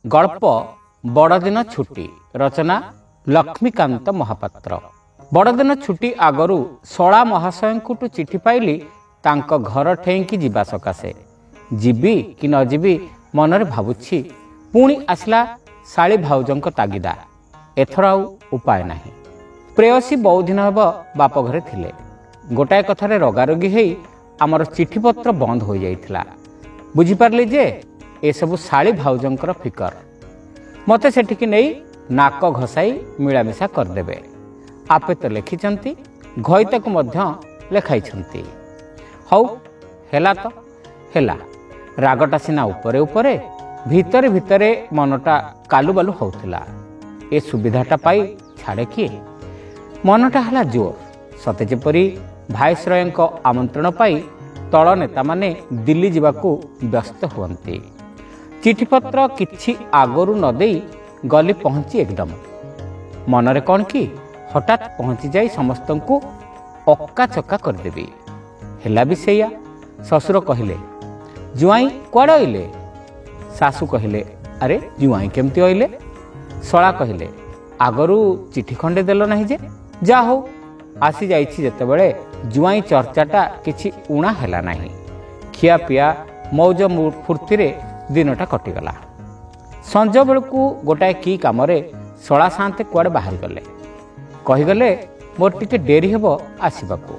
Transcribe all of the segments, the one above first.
गल्प बड़दिन छुट्टी रचना लक्ष्मीकांत महापात्र। बड़दिन छुट्टी आगरू शला महाशय चिठी पाइली तांको घर ठेईकी जीवा सकाशे। जीवी कि न जीवी मनरे भावुछि। पुणी आसला शाली भाउजंक तागिदा। एथर आउ उपाय नाही। प्रेयसी बहु दिन हेब बाप घरे थिले। गोटाए कथारे रगारगी हेई आमर चिठीपत्र बंद हो जाइथिला। बुझिपारली जे एसबु शाली भाउजंकर फिकर। मते सेठिकी नहीं नाक घसाई मिलामिशा करदेबे। आपे तो लिखिचंती घईतक मध्य लेखाइछंती। हौ हेला तो हेला। रागटा सिना उपरे उपरे भितरे भितरे मनटा कालुबालु होउथिला। ए सुविधाटा पाई छाड़े किए। मनटा हला जोर। सते जेपरी भाइसरयଙ୍କ आमंत्रण पाई तल नेता माने दिल्ली जिबाकू व्यस्त हुअन्ति। चिठीपत्र किछि आगरू न देई गली पहुंची एकदम। मनरे कौन कि हठात पहुंची जाई समस्तंकु अक्का चक्का करदेबी। हेला भी सेया। ससुर कहिले जुआई कुआड़े अइले? सासू कहिले अरे जुआई केमती अइले? शला कहिले आगरू चिठी खंडे देलो नाही जे। जा हो आसी जाइछि जेतेबेले जुआई चर्चाटा किछि उणा हेला नाही। खिया पिया मौज फुर्ती रे दिनटा कटिगला। संज बेलू गोटाए की कामरे शला सान्ते कुआड़े बाहरी गले। कहीगले मोर टिके डेरी हेब आसबाकू।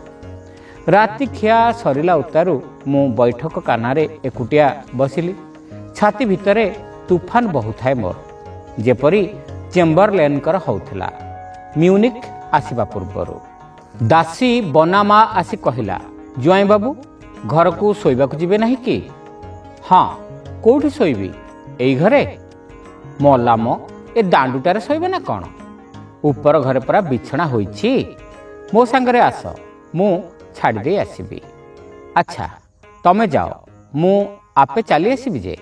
राति खिया सरिला उतारू मु बैठक कानारे एकुटिया बसिली। छाती भितरे तूफान बहुथाए मोर। जेपरी चेम्बरलेनकर होउथिला म्यूनिक आसिबा पूर्वरु। दासी बनामा आसी कहिला जुआई बाबू घर को शोइबाकू जिबे नाही कि? हाँ कोठी शोइबी? एई घरे? मलाम ए दांडुटारे शोइबे ना कौन? ऊपर घरे परा बिछना होइछि। मो सांगरे आस मु छाड़ी दे आसीबी। अच्छा तमे जाओ मु आपे चली आसीबी जे।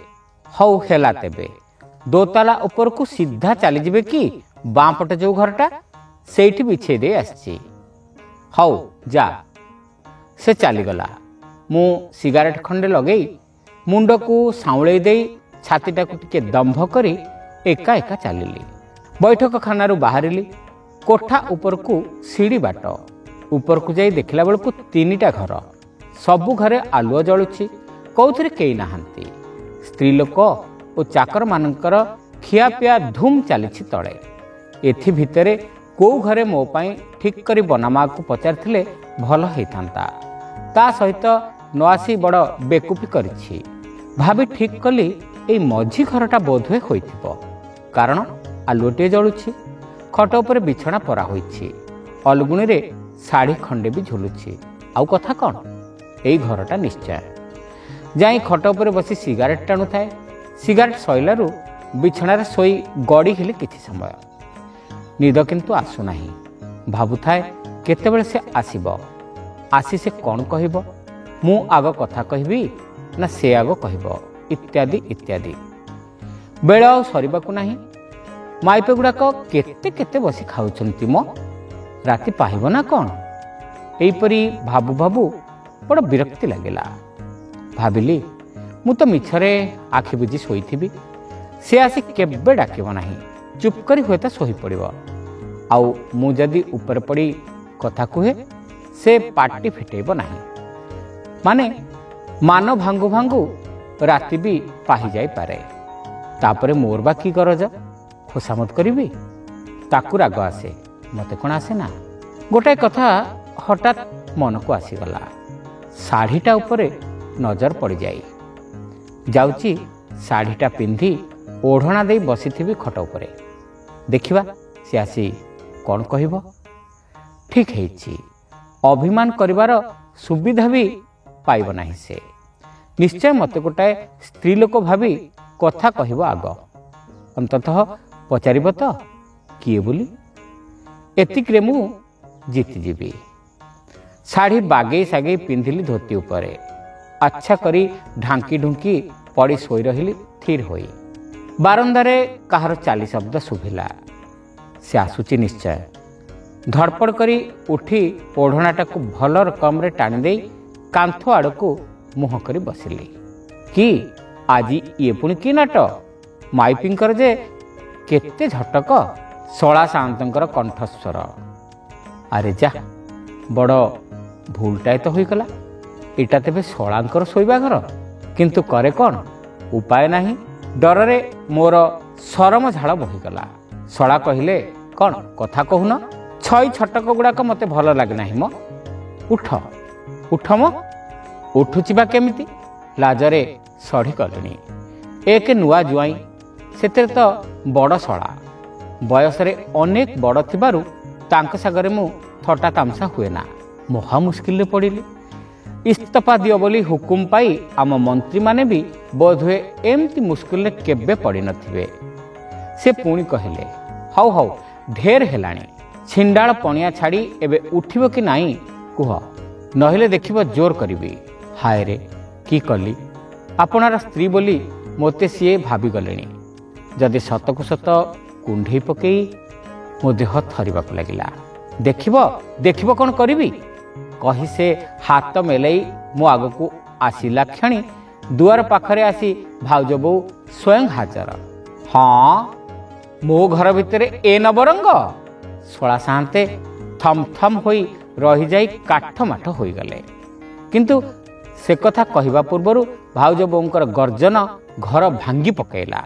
हौ हेला तेबे। दोताला ऊपर को सीधा चली जिबे कि बाँ पटे जो घरटा सेठी बिछे दे आछि। हौ जा। से चलीगला। मु सिगारेट खंडे लगेई मुंड को साउले दे छातीटा को टिके दंभ करी एका एका चलिली। बैठक खानारू बाहरिली। कोठा ऊपर को सीढ़ी बाट। ऊपर को जाई देखला बेलू तीनिटा घर। सबु घरे आलुओ जलुछि। कौथिरे केई नाहांती। स्त्री लोक और चाकर मानकर खिया पिया धूम चलीछि तले। एथि भितरे को घरे मो पाई ठीक करी बनामा को पचारथिले भल हेइथांता। ता सहित न आसी बड़ बेकुफी करिछि। भाभी ठीक कली एई मझी घरटा बोधवे होइथिबो। कारण आलुओटे जलुछि। खट उपरे बिछना परा होइछि। अलगुणी रे साड़ी खंडे भी झुलुछि। आउ कथा कौन? एई घरटा निश्चय। जाई खट उपरे बसी सिगारेट टाणु थाए। सिगारेट सइलारू बिछणारे सोई गड़ी हेले किछि समय। निद किंतु आसु नाही। भाबु थाए केतेबेले से आसीबो। आसी से कौन कहिबो? मु आग कथा कहिबी ना से आग कहिबो? इत्यादि इत्यादि। बेल आउ सरिबाकू नाही। माइपे गुड़ाक केते केते बसी खाउछंती मो। राति पाहिबो ना कौन? एईपरी भाबु भाबु बड़ विरक्ति लागिला। भाबिली मु तो मिछरे आखि बुझी शोइथिबी। से आसी केबे डाकिबो नाही। चुप करी हुए तो सोही पड़िबो। आउ मु जदि ऊपर पड़ी कथा कुहे से पार्टी फिटेइबो नाही। माने मान भांगु भांगु राति भी पाही जाई पारे। तापरे मोर बा की गरज? खोसामत करिबी? ताकू राग आसे। मते कोन आसे ना? गोटाए कथा हठात मन को आसीगला। शाढ़ीटा उपरे नजर पड़ जाई। जाउची शाढ़ीटा पिंधी ओढ़ना दे बसीथिबी खट उपरे। देखिबा से आसी कौन कहिबो? ठीक हेछि। अभिमान करिवार सुविधा भी पाइब नाही से। निश्चय मते गोटाए स्त्री लोक भावी कथा कहिबो आग। अंततः पचारिबो तो किए बोली। एतिकरे मु जीति जीवी। शाढ़ी बागेई सागेई पिंधिली धोती उपरे। अच्छा करी ढांकी ढुंकी पड़ी सोई रहिली थिर होई। बारंदारे कहार चाली शब्द शुभिला। से आसुची निश्चय। धड़पड़ करी उठी ओढ़नाटा को भल रकम रे टाणी देई कांथ आड़ को मुह करी बसिली। कि आज ये पुणी कि नाट? ମାଇପିଙ୍କର ଯେ କେତେ ଝଟକ ଶଳା ସାଆନ୍ତଙ୍କର କଣ୍ଠସ୍ୱର। ଆରେ ଯା ବଡ଼ ଭୁଲଟାଏ ତ ହୋଇଗଲା। ଏଇଟା ତେବେ ଶଳାଙ୍କର ଶୋଇବା ଘର। କିନ୍ତୁ କରେ କ'ଣ, ଉପାୟ ନାହିଁ। ଡରରେ ମୋର ସରମ ଝାଳ ବହିଗଲା। ଶଳା କହିଲେ, କ'ଣ କଥା କହୁନ? ଛଇ ଛଟକ ଗୁଡ଼ାକ ମୋତେ ଭଲ ଲାଗେ ନାହିଁ ମ। ଉଠ ଉଠ ମ। ଉଠୁଛି ବା କେମିତି? ଲାଜରେ ସଢ଼ି ଗଲିଣି। ଏକ ନୂଆ ଜୁଆଇଁ, ସେଥିରେ ତ ବଡ଼ ଶଳା। ବୟସରେ ଅନେକ ବଡ଼ ଥିବାରୁ ତାଙ୍କ ସାଙ୍ଗରେ ମୁଁ ଥଟ୍ଟା ତାମସା ହୁଏ ନା। ମହା ମୁସ୍କିଲରେ ପଡ଼ିଲି। ଇସ୍ତଫା ଦିଅ ବୋଲି ହୁକୁମ ପାଇ ଆମ ମନ୍ତ୍ରୀମାନେ ବି ବୋଧହୁଏ ଏମିତି ମୁସ୍କିଲରେ କେବେ ପଡ଼ିନଥିବେ। ସେ ପୁଣି କହିଲେ, ହଉ ହଉ ଢେର ହେଲାଣି। ଛିଣ୍ଡାଳ ପଣିଆ ଛାଡ଼ି ଏବେ ଉଠିବ କି ନାହିଁ କୁହ, ନହେଲେ ଦେଖିବ ଜୋର କରିବି। ହାୟରେ କି କଲି? ଆପଣାର ସ୍ତ୍ରୀ ବୋଲି ମୋତେ ସିଏ ଭାବିଗଲେଣି। ଯଦି ସତକୁ ସତ କୁଣ୍ଢେଇ ପକେଇ ମୋ ଦେହ ଥରିବାକୁ ଲାଗିଲା। ଦେଖିବ ଦେଖିବ କ'ଣ କରିବି କହି ସେ ହାତ ମେଲେଇ ମୋ ଆଗକୁ ଆସିଲା କ୍ଷଣି ଦୁଆର ପାଖରେ ଆସି ଭାଉଜ ବୋଉ ସ୍ୱୟଂ ହାଜର। ହଁ, ମୋ ଘର ଭିତରେ ଏ ନବରଙ୍ଗ? ଶଳା ସାଆନ୍ତେ ଥମ୍ ଥମ୍ ହୋଇ ରହିଯାଇ କାଠମାଠ ହୋଇଗଲେ। କିନ୍ତୁ ସେ କଥା କହିବା ପୂର୍ବରୁ ଭାଉଜ ବୋଉଙ୍କର ଗର୍ଜନ ଘର ଭାଙ୍ଗି ପକାଇଲା।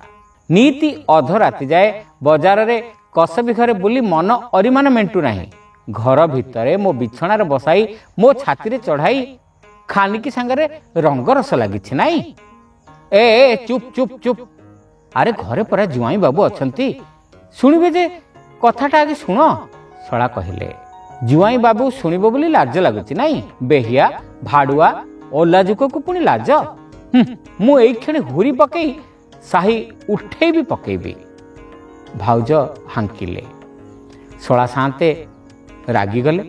ନିତି ଅଧରାତି ଯାଏ ବଜାରରେ କସବି ଘରେ ବୁଲି ମନ ଅରିମାନ ମେଣ୍ଟୁ ନାହିଁ। ଘର ଭିତରେ ମୋ ବିଛଣାରେ ବସାଇ ମୋ ଛାତିରେ ଚଢ଼ାଇ ଖାନିକି ସାଙ୍ଗରେ ରଙ୍ଗରସ ଲାଗିଛି ନାହିଁ। ଏ ଚୁପ୍ ଚୁପ୍ ଚୁପ୍। ଆରେ ଘରେ ପରା ଜୁଆଇଁ ବାବୁ ଅଛନ୍ତି, ଶୁଣିବେ ଯେ କଥାଟା ଆଗେ ଶୁଣ। ଶଳା କହିଲେ, ଜୁଆଇଁ ବାବୁ ଶୁଣିବ ବୋଲି ଲାଜ ଲାଗୁଛି ନାହିଁ? ବେହିଆ ଭାଡ଼ୁଆ ଓଲାଜୁକକୁ ପୁଣି ଲାଜ? ମୁଁ ଏଇକ୍ଷଣି ହୁରି ପକେଇ ସାହି ଉଠେଇବି ପକେଇବି। ଭାଉଜ ହାଙ୍କିଲେ। ଶଳା ସାଆନ୍ତେ ରାଗିଗଲେ।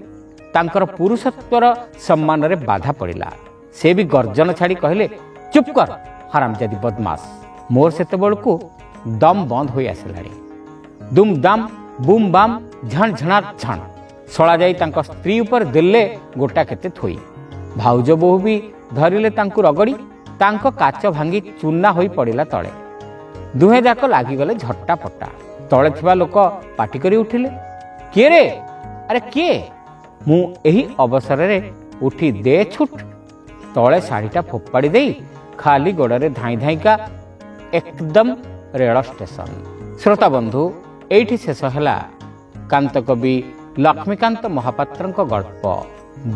ତାଙ୍କର ପୁରୁଷତ୍ୱର ସମ୍ମାନରେ ବାଧା ପଡ଼ିଲା। ସେ ବି ଗର୍ଜନ ଛାଡ଼ି କହିଲେ, ଚୁପ୍ କର ହରାମଜାଦି ବଦମାସ। ମୋର ସେତେବେଳକୁ ଦମ ବନ୍ଦ ହୋଇ ଆସିଲାଣି। ଦୁମ୍ ଦାମ୍ ବୁମ୍ ବାମ୍ ଝଣ ଝଣାତ୍ ଝଣ। ଶଳା ଯାଇ ତାଙ୍କ ସ୍ତ୍ରୀ ଉପରେ ଦେଲେ ଗୋଟା କେତେ ଥୋଇ। ଭାଉଜ ବୋହୂ ବି ଧରିଲେ ତାଙ୍କୁ ରଗଡ଼ି। ତାଙ୍କ କାଚ ଭାଙ୍ଗି ଚୂନା ହୋଇ ପଡ଼ିଲା ତଳେ। ଦୁହେଁ ଯାକ ଲାଗିଗଲେ ଝଟ୍ଟା ପଟ୍ଟା। ତଳେ ଥିବା ଲୋକ ପାଟି କରି ଉଠିଲେ, କିଏ ରେ? ଆରେ କିଏ? ମୁଁ ଏହି ଅବସରରେ ଉଠି ଦେ ଛୁଟ୍। ତଳେ ଶାଢ଼ୀଟା ଫୋପାଡ଼ି ଦେଇ ଖାଲି ଗୋଡ଼ରେ ଧାଇଁ ଧାଇଁକା ଏକଦମ ରେଳ ଷ୍ଟେସନ। ଶ୍ରୋତା ବନ୍ଧୁ, ଏଇଠି ଶେଷ ହେଲା କାନ୍ତକବି ଲକ୍ଷ୍ମୀକାନ୍ତ ମହାପାତ୍ରଙ୍କ ଗଳ୍ପ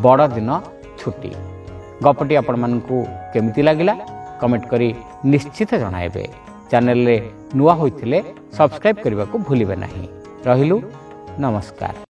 ବଡ଼ଦିନ ଛୁଟି। ଗପଟି ଆପଣମାନଙ୍କୁ କେମିତି ଲାଗିଲା କମେଣ୍ଟ କରି ନିଶ୍ଚିତ ଜଣାଇବେ। ଚ୍ୟାନେଲରେ ନୂଆ ହୋଇଥିଲେ ସବସ୍କ୍ରାଇବ୍ କରିବାକୁ ଭୁଲିବେ ନାହିଁ। ରହିଲୁ, ନମସ୍କାର।